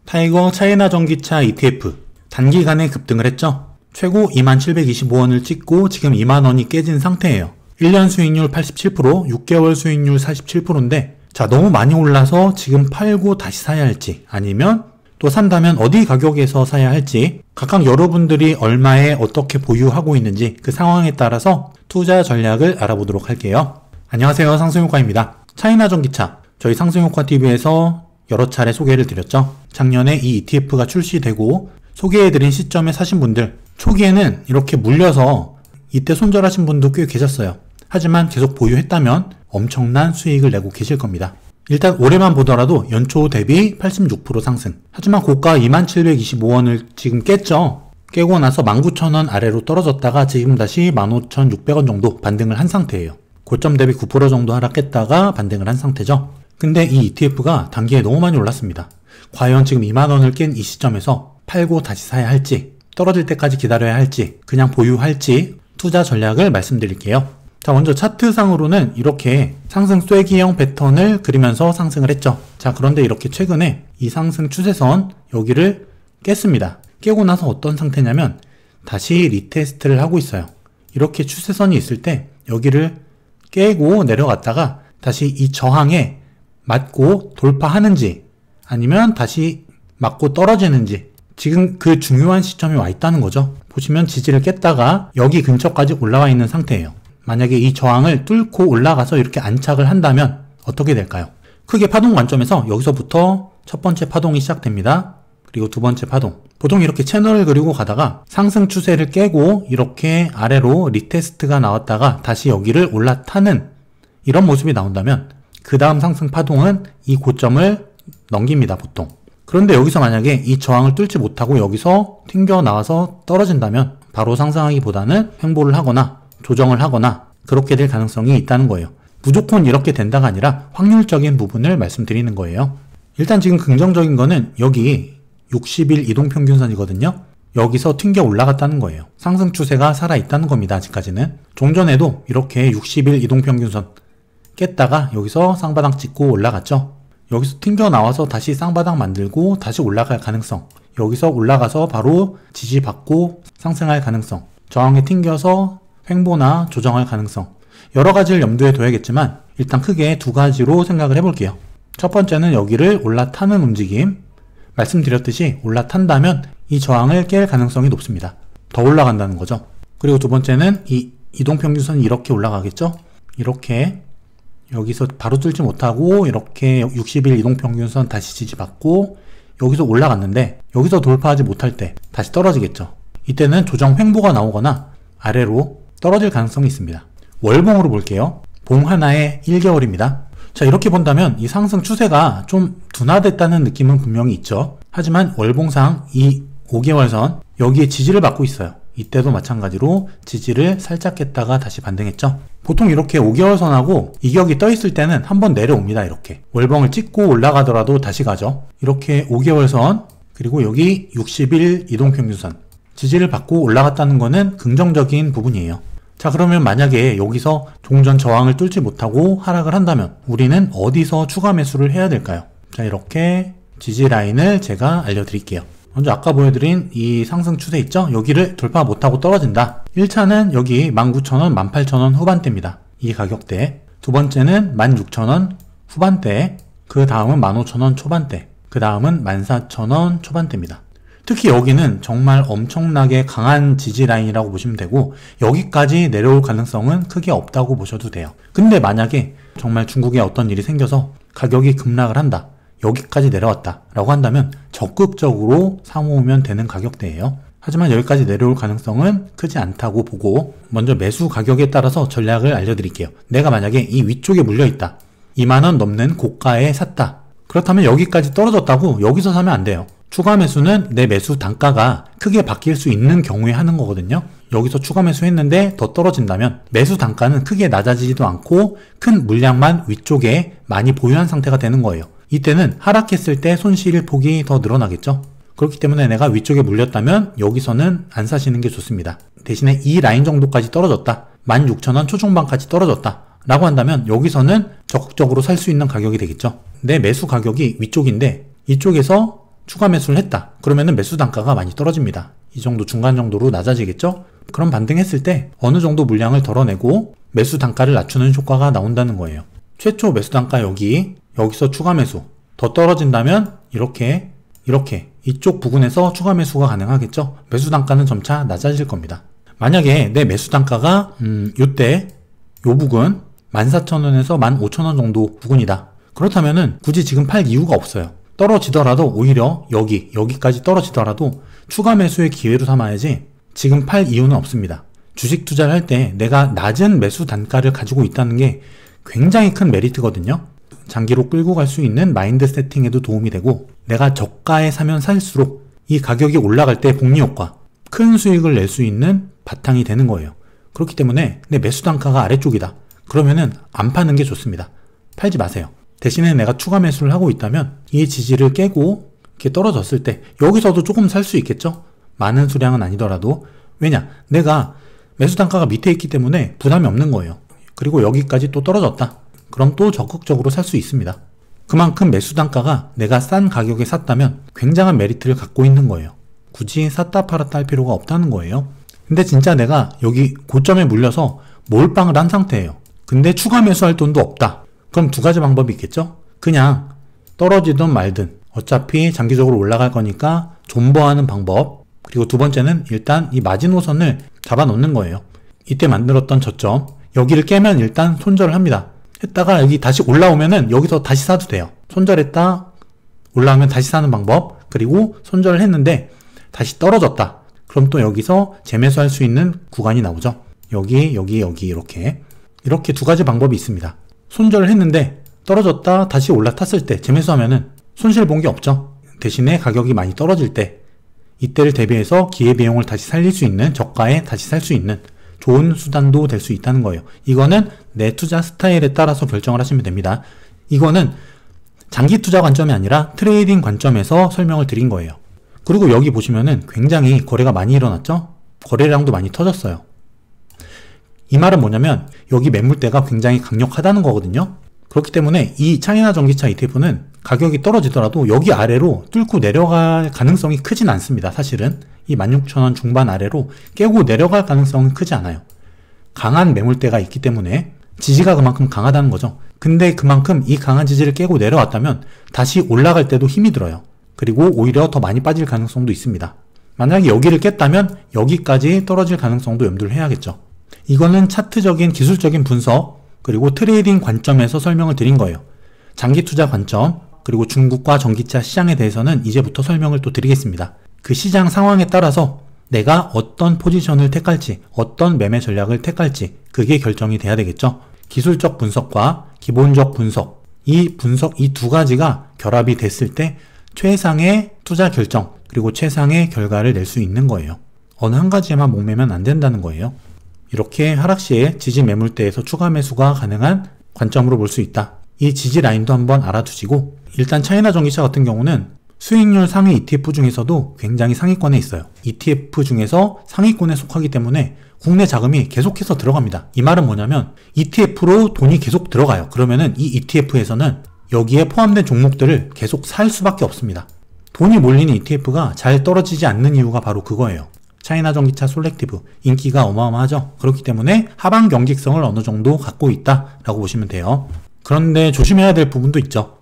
타이거 차이나 전기차 ETF 단기간에 급등을 했죠. 최고 2725원을 찍고 지금 2만원이 깨진 상태예요. 1년 수익률 87%, 6개월 수익률 47%인데 자, 너무 많이 올라서 지금 팔고 다시 사야 할지, 아니면 또 산다면 어디 가격에서 사야 할지, 각각 여러분들이 얼마에 어떻게 보유하고 있는지 그 상황에 따라서 투자 전략을 알아보도록 할게요. 안녕하세요, 상승효과입니다. 차이나 전기차, 저희 상승효과TV에서 여러 차례 소개를 드렸죠. 작년에 이 ETF가 출시되고 소개해드린 시점에 사신 분들, 초기에는 이렇게 물려서 이때 손절하신 분도 꽤 계셨어요. 하지만 계속 보유했다면 엄청난 수익을 내고 계실 겁니다. 일단 올해만 보더라도 연초 대비 86% 상승. 하지만 고가 2725원을 지금 깼죠. 깨고 나서 19,000원 아래로 떨어졌다가 지금 다시 15,600원 정도 반등을 한 상태예요. 고점 대비 9% 정도 하락했다가 반등을 한 상태죠. 근데 이 ETF가 단기에 너무 많이 올랐습니다. 과연 지금 2만원을 깬 이 시점에서 팔고 다시 사야 할지, 떨어질 때까지 기다려야 할지, 그냥 보유할지 투자 전략을 말씀드릴게요. 자, 먼저 차트상으로는 이렇게 상승 쐐기형 패턴을 그리면서 상승을 했죠. 자, 그런데 이렇게 최근에 이 상승 추세선 여기를 깼습니다. 깨고 나서 어떤 상태냐면 다시 리테스트를 하고 있어요. 이렇게 추세선이 있을 때 여기를 깨고 내려갔다가 다시 이 저항에 맞고 돌파하는지 아니면 다시 맞고 떨어지는지 지금 그 중요한 시점이 와 있다는 거죠. 보시면 지지를 깼다가 여기 근처까지 올라와 있는 상태예요. 만약에 이 저항을 뚫고 올라가서 이렇게 안착을 한다면 어떻게 될까요? 크게 파동 관점에서 여기서부터 첫 번째 파동이 시작됩니다. 그리고 두 번째 파동. 보통 이렇게 채널을 그리고 가다가 상승 추세를 깨고 이렇게 아래로 리테스트가 나왔다가 다시 여기를 올라타는 이런 모습이 나온다면 그 다음 상승 파동은 이 고점을 넘깁니다, 보통. 그런데 여기서 만약에 이 저항을 뚫지 못하고 여기서 튕겨 나와서 떨어진다면 바로 상승하기보다는 횡보를 하거나 조정을 하거나 그렇게 될 가능성이 있다는 거예요. 무조건 이렇게 된다가 아니라 확률적인 부분을 말씀드리는 거예요. 일단 지금 긍정적인 거는 여기 60일 이동평균선이거든요. 여기서 튕겨 올라갔다는 거예요. 상승 추세가 살아있다는 겁니다. 아직까지는. 종전에도 이렇게 60일 이동평균선 깼다가 여기서 쌍바닥 찍고 올라갔죠. 여기서 튕겨 나와서 다시 쌍바닥 만들고 다시 올라갈 가능성, 여기서 올라가서 바로 지지받고 상승할 가능성, 저항에 튕겨서 횡보나 조정할 가능성, 여러 가지를 염두에 둬야겠지만 일단 크게 두 가지로 생각을 해볼게요. 첫 번째는 여기를 올라타는 움직임, 말씀드렸듯이 올라탄다면 이 저항을 깰 가능성이 높습니다. 더 올라간다는 거죠. 그리고 두 번째는 이 이동평균선이 이렇게 올라가겠죠. 이렇게 여기서 바로 뚫지 못하고 이렇게 60일 이동평균선 다시 지지받고 여기서 올라갔는데 여기서 돌파하지 못할 때 다시 떨어지겠죠. 이때는 조정 횡보가 나오거나 아래로 떨어질 가능성이 있습니다. 월봉으로 볼게요. 봉 하나에 1개월입니다. 자, 이렇게 본다면 이 상승 추세가 좀 둔화됐다는 느낌은 분명히 있죠. 하지만 월봉상 이 5개월선 여기에 지지를 받고 있어요. 이때도 마찬가지로 지지를 살짝 깼다가 다시 반등했죠. 보통 이렇게 5개월선하고 이격이 떠 있을 때는 한번 내려옵니다. 이렇게 월봉을 찍고 올라가더라도 다시 가죠. 이렇게 5개월선 그리고 여기 60일 이동평균선 지지를 받고 올라갔다는 거는 긍정적인 부분이에요. 자, 그러면 만약에 여기서 종전 저항을 뚫지 못하고 하락을 한다면 우리는 어디서 추가 매수를 해야 될까요? 자, 이렇게 지지 라인을 제가 알려드릴게요. 먼저 아까 보여드린 이 상승 추세 있죠? 여기를 돌파 못하고 떨어진다. 1차는 여기 19,000원, 18,000원 후반대입니다. 이 가격대. 두 번째는 16,000원 후반대. 그 다음은 15,000원 초반대. 그 다음은 14,000원 초반대입니다. 특히 여기는 정말 엄청나게 강한 지지 라인이라고 보시면 되고 여기까지 내려올 가능성은 크게 없다고 보셔도 돼요. 근데 만약에 정말 중국에 어떤 일이 생겨서 가격이 급락을 한다. 여기까지 내려왔다 라고 한다면 적극적으로 사모으면 되는 가격대예요. 하지만 여기까지 내려올 가능성은 크지 않다고 보고 먼저 매수 가격에 따라서 전략을 알려드릴게요. 내가 만약에 이 위쪽에 물려있다. 2만원 넘는 고가에 샀다. 그렇다면 여기까지 떨어졌다고 여기서 사면 안 돼요. 추가 매수는 내 매수 단가가 크게 바뀔 수 있는 경우에 하는 거거든요. 여기서 추가 매수했는데 더 떨어진다면 매수 단가는 크게 낮아지지도 않고 큰 물량만 위쪽에 많이 보유한 상태가 되는 거예요. 이때는 하락했을 때 손실 폭이 더 늘어나겠죠. 그렇기 때문에 내가 위쪽에 물렸다면 여기서는 안 사시는 게 좋습니다. 대신에 이 라인 정도까지 떨어졌다. 16,000원 초중반까지 떨어졌다. 라고 한다면 여기서는 적극적으로 살 수 있는 가격이 되겠죠. 내 매수 가격이 위쪽인데 이쪽에서 추가 매수를 했다. 그러면은 매수 단가가 많이 떨어집니다. 이 정도 중간 정도로 낮아지겠죠? 그럼 반등했을 때 어느 정도 물량을 덜어내고 매수 단가를 낮추는 효과가 나온다는 거예요. 최초 매수 단가 여기서 추가 매수 더 떨어진다면 이렇게 이쪽 부근에서 추가 매수가 가능하겠죠? 매수 단가는 점차 낮아질 겁니다. 만약에 내 매수 단가가 요때 요 부근 14,000원에서 15,000원 정도 부근이다. 그렇다면은 굳이 지금 팔 이유가 없어요. 떨어지더라도 오히려 여기까지 떨어지더라도 추가 매수의 기회로 삼아야지 지금 팔 이유는 없습니다. 주식 투자를 할 때 내가 낮은 매수 단가를 가지고 있다는 게 굉장히 큰 메리트거든요. 장기로 끌고 갈 수 있는 마인드 세팅에도 도움이 되고 내가 저가에 사면 살수록 이 가격이 올라갈 때 복리 효과, 큰 수익을 낼 수 있는 바탕이 되는 거예요. 그렇기 때문에 내 매수 단가가 아래쪽이다. 그러면은 안 파는 게 좋습니다. 팔지 마세요. 대신에 내가 추가 매수를 하고 있다면 이 지지를 깨고 이렇게 떨어졌을 때 여기서도 조금 살 수 있겠죠? 많은 수량은 아니더라도. 왜냐? 내가 매수 단가가 밑에 있기 때문에 부담이 없는 거예요. 그리고 여기까지 또 떨어졌다. 그럼 또 적극적으로 살 수 있습니다. 그만큼 매수 단가가 내가 싼 가격에 샀다면 굉장한 메리트를 갖고 있는 거예요. 굳이 샀다 팔았다 할 필요가 없다는 거예요. 근데 진짜 내가 여기 고점에 물려서 몰빵을 한 상태예요. 근데 추가 매수할 돈도 없다. 그럼 두 가지 방법이 있겠죠? 그냥 떨어지든 말든 어차피 장기적으로 올라갈 거니까 존버하는 방법. 그리고 두 번째는 일단 이 마지노선을 잡아 놓는 거예요. 이때 만들었던 저점 여기를 깨면 일단 손절을 합니다. 했다가 여기 다시 올라오면은 여기서 다시 사도 돼요. 손절했다 올라오면 다시 사는 방법. 그리고 손절을 했는데 다시 떨어졌다. 그럼 또 여기서 재매수할 수 있는 구간이 나오죠. 여기 이렇게 두 가지 방법이 있습니다. 손절을 했는데 떨어졌다 다시 올라탔을 때 재매수하면은 손실 본 게 없죠. 대신에 가격이 많이 떨어질 때 이때를 대비해서 기회비용을 다시 살릴 수 있는, 저가에 다시 살 수 있는 좋은 수단도 될 수 있다는 거예요. 이거는 내 투자 스타일에 따라서 결정을 하시면 됩니다. 이거는 장기 투자 관점이 아니라 트레이딩 관점에서 설명을 드린 거예요. 그리고 여기 보시면은 굉장히 거래가 많이 일어났죠? 거래량도 많이 터졌어요. 이 말은 뭐냐면 여기 매물대가 굉장히 강력하다는 거거든요. 그렇기 때문에 이 차이나 전기차 ETF는 가격이 떨어지더라도 여기 아래로 뚫고 내려갈 가능성이 크진 않습니다. 사실은 이 16,000원 중반 아래로 깨고 내려갈 가능성은 크지 않아요. 강한 매물대가 있기 때문에 지지가 그만큼 강하다는 거죠. 근데 그만큼 이 강한 지지를 깨고 내려왔다면 다시 올라갈 때도 힘이 들어요. 그리고 오히려 더 많이 빠질 가능성도 있습니다. 만약에 여기를 깼다면 여기까지 떨어질 가능성도 염두를 해야겠죠. 이거는 차트적인 기술적인 분석 그리고 트레이딩 관점에서 설명을 드린 거예요. 장기 투자 관점 그리고 중국과 전기차 시장에 대해서는 이제부터 설명을 또 드리겠습니다. 그 시장 상황에 따라서 내가 어떤 포지션을 택할지 어떤 매매 전략을 택할지 그게 결정이 돼야 되겠죠. 기술적 분석과 기본적 분석 이 두 가지가 결합이 됐을 때 최상의 투자 결정 그리고 최상의 결과를 낼 수 있는 거예요. 어느 한 가지에만 목매면 안 된다는 거예요. 이렇게 하락시에 지지 매물대에서 추가 매수가 가능한 관점으로 볼 수 있다. 이 지지 라인도 한번 알아두시고 일단 차이나 전기차 같은 경우는 수익률 상위 ETF 중에서도 굉장히 상위권에 있어요. ETF 중에서 상위권에 속하기 때문에 국내 자금이 계속해서 들어갑니다. 이 말은 뭐냐면 ETF로 돈이 계속 들어가요. 그러면은 이 ETF에서는 여기에 포함된 종목들을 계속 살 수밖에 없습니다. 돈이 몰리는 ETF가 잘 떨어지지 않는 이유가 바로 그거예요. 차이나 전기차 솔렉티브 인기가 어마어마하죠. 그렇기 때문에 하방 경직성을 어느 정도 갖고 있다라고 보시면 돼요. 그런데 조심해야 될 부분도 있죠.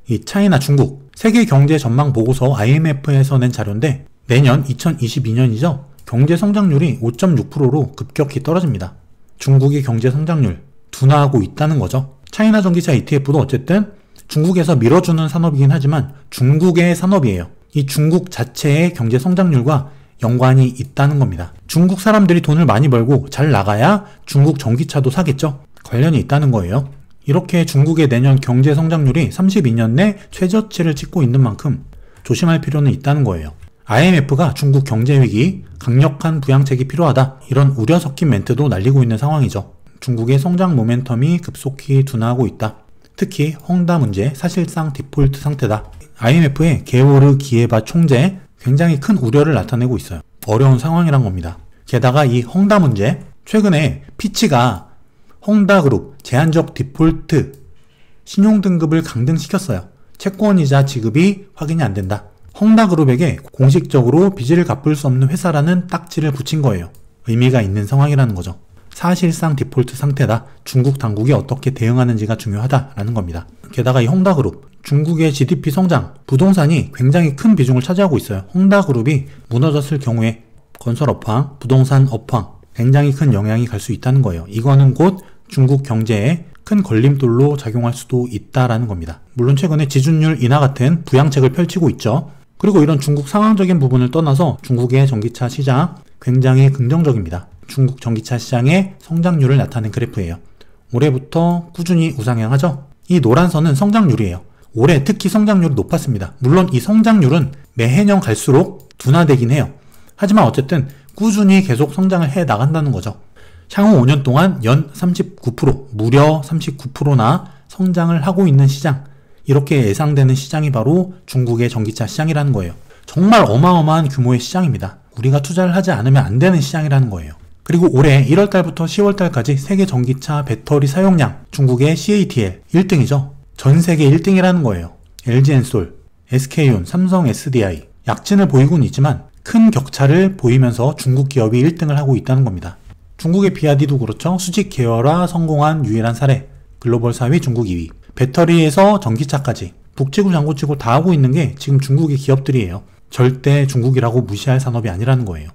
이 차이나 중국 세계 경제 전망 보고서 IMF에서 낸 자료인데 내년 2022년이죠. 경제 성장률이 5.6%로 급격히 떨어집니다. 중국의 경제 성장률 둔화하고 있다는 거죠. 차이나 전기차 ETF도 어쨌든 중국에서 밀어주는 산업이긴 하지만 중국의 산업이에요. 이 중국 자체의 경제 성장률과 연관이 있다는 겁니다. 중국 사람들이 돈을 많이 벌고 잘 나가야 중국 전기차도 사겠죠? 관련이 있다는 거예요. 이렇게 중국의 내년 경제 성장률이 32년 내 최저치를 찍고 있는 만큼 조심할 필요는 있다는 거예요. IMF가 중국 경제 위기, 강력한 부양책이 필요하다 이런 우려 섞인 멘트도 날리고 있는 상황이죠. 중국의 성장 모멘텀이 급속히 둔화하고 있다. 특히 헝다 문제 사실상 디폴트 상태다. IMF의 게오르 기에바 총재 굉장히 큰 우려를 나타내고 있어요. 어려운 상황이란 겁니다. 게다가 이 헝다 문제 최근에 피치가 헝다그룹 제한적 디폴트 신용등급을 강등시켰어요. 채권이자 지급이 확인이 안 된다. 헝다그룹에게 공식적으로 빚을 갚을 수 없는 회사라는 딱지를 붙인 거예요. 의미가 있는 상황이라는 거죠. 사실상 디폴트 상태다. 중국 당국이 어떻게 대응하는지가 중요하다라는 겁니다. 게다가 이 헝다그룹, 중국의 GDP 성장, 부동산이 굉장히 큰 비중을 차지하고 있어요. 헝다그룹이 무너졌을 경우에 건설 업황, 부동산 업황 굉장히 큰 영향이 갈 수 있다는 거예요. 이거는 곧 중국 경제에 큰 걸림돌로 작용할 수도 있다라는 겁니다. 물론 최근에 지준율 인하 같은 부양책을 펼치고 있죠. 그리고 이런 중국 상황적인 부분을 떠나서 중국의 전기차 시장 굉장히 긍정적입니다. 중국 전기차 시장의 성장률을 나타낸 그래프예요. 올해부터 꾸준히 우상향하죠. 이 노란 선은 성장률이에요. 올해 특히 성장률이 높았습니다. 물론 이 성장률은 매해년 갈수록 둔화되긴 해요. 하지만 어쨌든 꾸준히 계속 성장을 해 나간다는 거죠. 향후 5년 동안 연 39%, 무려 39%나 성장을 하고 있는 시장, 이렇게 예상되는 시장이 바로 중국의 전기차 시장이라는 거예요. 정말 어마어마한 규모의 시장입니다. 우리가 투자를 하지 않으면 안 되는 시장이라는 거예요. 그리고 올해 1월달부터 10월달까지 세계 전기차 배터리 사용량, 중국의 CATL 1등이죠. 전 세계 1등이라는 거예요. LG엔솔, SK온, 삼성 SDI 약진을 보이고는 있지만 큰 격차를 보이면서 중국 기업이 1등을 하고 있다는 겁니다. 중국의 비아디도 그렇죠. 수직 계열화 성공한 유일한 사례. 글로벌 4위, 중국 2위. 배터리에서 전기차까지 북치고 장구치고 다 하고 있는 게 지금 중국의 기업들이에요. 절대 중국이라고 무시할 산업이 아니라는 거예요.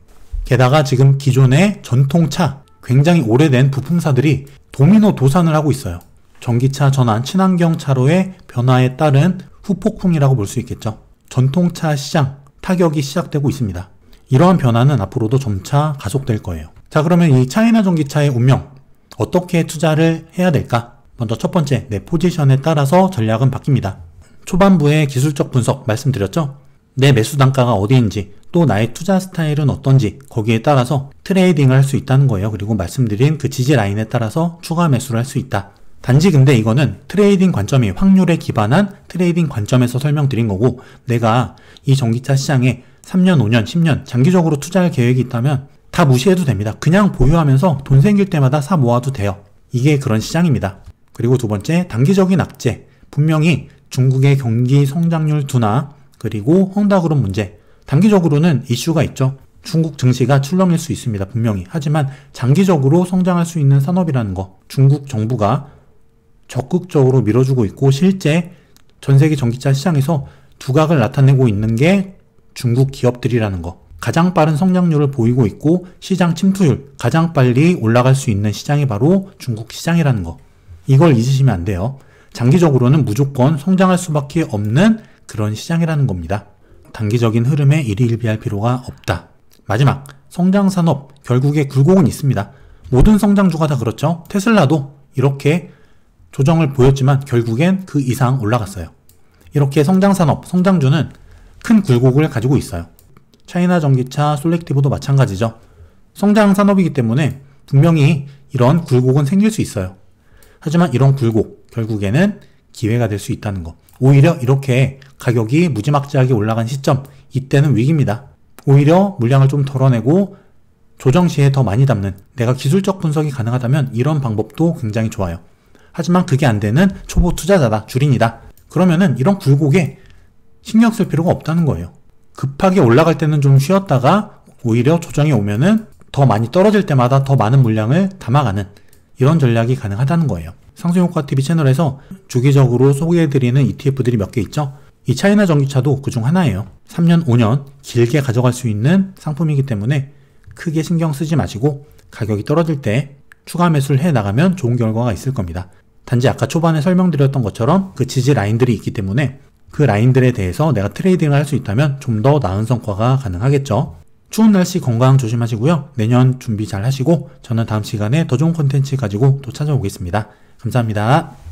게다가 지금 기존의 전통차, 굉장히 오래된 부품사들이 도미노 도산을 하고 있어요. 전기차 전환 친환경 차로의 변화에 따른 후폭풍이라고 볼 수 있겠죠. 전통차 시장 타격이 시작되고 있습니다. 이러한 변화는 앞으로도 점차 가속될 거예요. 자, 그러면 이 차이나 전기차의 운명, 어떻게 투자를 해야 될까? 먼저 첫 번째, 내 포지션에 따라서 전략은 바뀝니다. 초반부에 기술적 분석 말씀드렸죠? 내 매수 단가가 어디인지, 또 나의 투자 스타일은 어떤지 거기에 따라서 트레이딩을 할 수 있다는 거예요. 그리고 말씀드린 그 지지 라인에 따라서 추가 매수를 할 수 있다. 단지 근데 이거는 트레이딩 관점이 확률에 기반한 트레이딩 관점에서 설명드린 거고, 내가 이 전기차 시장에 3년, 5년, 10년 장기적으로 투자할 계획이 있다면 다 무시해도 됩니다. 그냥 보유하면서 돈 생길 때마다 사 모아도 돼요. 이게 그런 시장입니다. 그리고 두 번째, 단기적인 악재. 분명히 중국의 경기 성장률 둔화, 그리고 헝다그룹 문제. 단기적으로는 이슈가 있죠. 중국 증시가 출렁일 수 있습니다. 분명히. 하지만 장기적으로 성장할 수 있는 산업이라는 거. 중국 정부가 적극적으로 밀어주고 있고 실제 전세계 전기차 시장에서 두각을 나타내고 있는 게 중국 기업들이라는 거. 가장 빠른 성장률을 보이고 있고 시장 침투율 가장 빨리 올라갈 수 있는 시장이 바로 중국 시장이라는 거. 이걸 잊으시면 안 돼요. 장기적으로는 무조건 성장할 수밖에 없는 그런 시장이라는 겁니다. 단기적인 흐름에 일희일비할 필요가 없다. 마지막, 성장산업 결국에 굴곡은 있습니다. 모든 성장주가 다 그렇죠. 테슬라도 이렇게 조정을 보였지만 결국엔 그 이상 올라갔어요. 이렇게 성장산업, 성장주는 큰 굴곡을 가지고 있어요. 차이나 전기차, 솔렉티브도 마찬가지죠. 성장산업이기 때문에 분명히 이런 굴곡은 생길 수 있어요. 하지만 이런 굴곡, 결국에는 기회가 될 수 있다는 거. 오히려 이렇게 가격이 무지막지하게 올라간 시점, 이때는 위기입니다. 오히려 물량을 좀 덜어내고 조정 시에 더 많이 담는, 내가 기술적 분석이 가능하다면 이런 방법도 굉장히 좋아요. 하지만 그게 안 되는 초보 투자자다, 주린이다. 그러면은 이런 굴곡에 신경 쓸 필요가 없다는 거예요. 급하게 올라갈 때는 좀 쉬었다가 오히려 조정이 오면은 더 많이 떨어질 때마다 더 많은 물량을 담아가는 이런 전략이 가능하다는 거예요. 상승효과TV 채널에서 주기적으로 소개해드리는 ETF들이 몇 개 있죠. 이 차이나 전기차도 그중 하나예요. 3년, 5년 길게 가져갈 수 있는 상품이기 때문에 크게 신경 쓰지 마시고 가격이 떨어질 때 추가 매수를 해 나가면 좋은 결과가 있을 겁니다. 단지 아까 초반에 설명드렸던 것처럼 그 지지 라인들이 있기 때문에 그 라인들에 대해서 내가 트레이딩을 할 수 있다면 좀 더 나은 성과가 가능하겠죠. 추운 날씨 건강 조심하시고요. 내년 준비 잘 하시고 저는 다음 시간에 더 좋은 콘텐츠 가지고 또 찾아오겠습니다. 감사합니다.